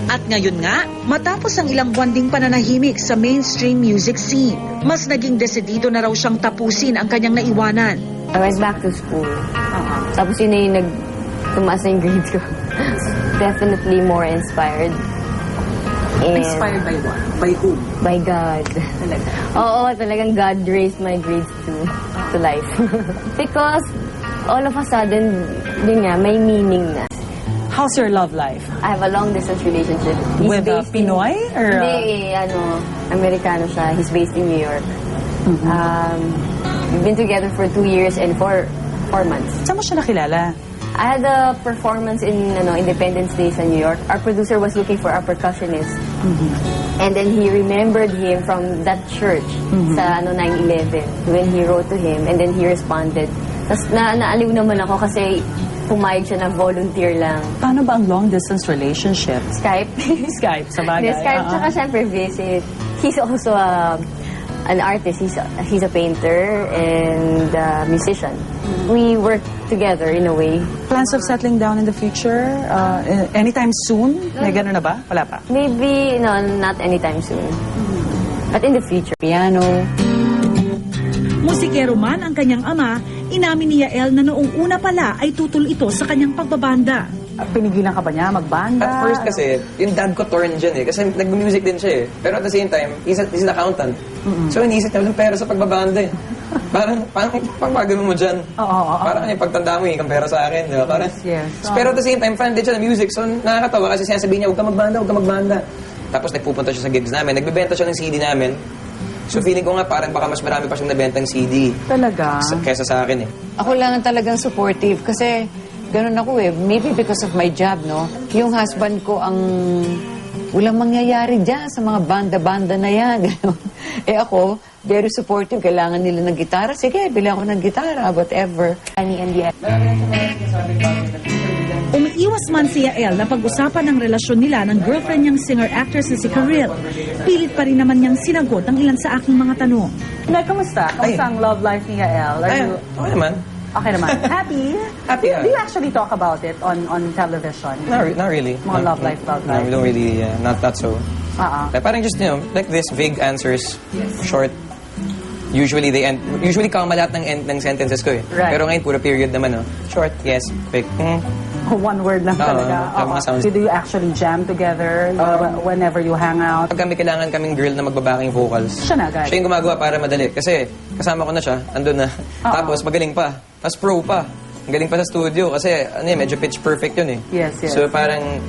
At ngayon nga, matapos ang ilang buwan ding pananahimik sa mainstream music scene, mas naging desidido na raw siyang tapusin ang kanyang naiwanan. I was back to school. Tapos yun na yung tumaas na yung grades ko. Definitely more inspired. And Inspired by what? By whom? by God. Talaga. Oo, talagang God raised my grades to life. Because all of a sudden, yun nga, may meaning na. How's your love life? I have a long-distance relationship. He's With based in- Pinoy? Or, Hindi, Amerikano siya. He's based in New York. We've been together for 2 years and 4 months. Saan mo siya nakilala? I had a performance in Independence Day sa New York. Our producer was looking for a percussionist. And then he remembered him from that church sa 9/11 when he wrote to him and then he responded. Tapos naaliw naman ako kasi pumayag siya na volunteer lang. Paano ba ang long-distance relationship? Skype. Skype, sa bagay. Hindi, Skype, tsaka syempre visit. He's also an artist. He's a painter and musician. We work together in a way. Plans of settling down in the future? Anytime soon? May gano'n na ba? Wala pa? Maybe, not anytime soon. But in the future. Piano. Musikero man ang kanyang ama, inamin ni Yael na noong una pala ay tutol ito sa kanyang pagbabanda. Pinigilan ka ba niya magbanda? At first kasi, yung dad ko torn dyan eh. Kasi nag-music din siya eh. Pero at the same time, he's an accountant. So iniisip niya, walang pera sa pagbabanda eh. Parang pagpagawin mo dyan. Oo. Parang yung pagtanda mo, kang pera sa akin. Di ba? Parang, Yes. Pero at the same time, fan din siya ng music. So nakakatawa kasi sinasabihin niya, huwag ka magbanda. Tapos nagpupunta siya sa gigs namin. Nagbebenta siya ng CD namin. So feeling ko nga parang baka mas marami pa siyang nabentang CD Talaga? kesa sa akin eh. Ako lang ang talagang supportive kasi ganun ako eh. Maybe because of my job, no? Yung husband ko ang walang mangyayari dyan sa mga banda-banda na yan. Ganun. Eh ako, very supportive. Kailangan nila ng gitara. Sige, bili ako ng gitara, whatever. Umiiwas man si Yael na pag-usapan ng relasyon nila ng girlfriend niyang singer-actress na si Karil. Pilit pa rin naman niyang sinagot ang ilan sa aking mga tanong. Nay, kamusta? Kamusta ang love life ni Yael? Ay, okay naman. Okay naman. Happy? Happy, Do you actually talk about it on television? Not really. Mga love life. No, we don't really, not so. Oo. Like, parang just, like this vague answers, short. Usually they end, usually kama lahat ng end ng sentences ko eh. Right. Pero ngayon, puro period naman, no? Short, yes, quick. One word lang Oo, talaga. tama nga sounds. So do you actually jam together whenever you hang out? Pag kami kailangan kaming girl na magbabaking vocals, Siya na, guys. siya yung gumagawa para madali. Kasi kasama ko na siya, andun na. Tapos magaling pa. Tapos pro pa. Ang galing pa sa studio kasi medyo pitch perfect yun eh. Yes, yes. So parang,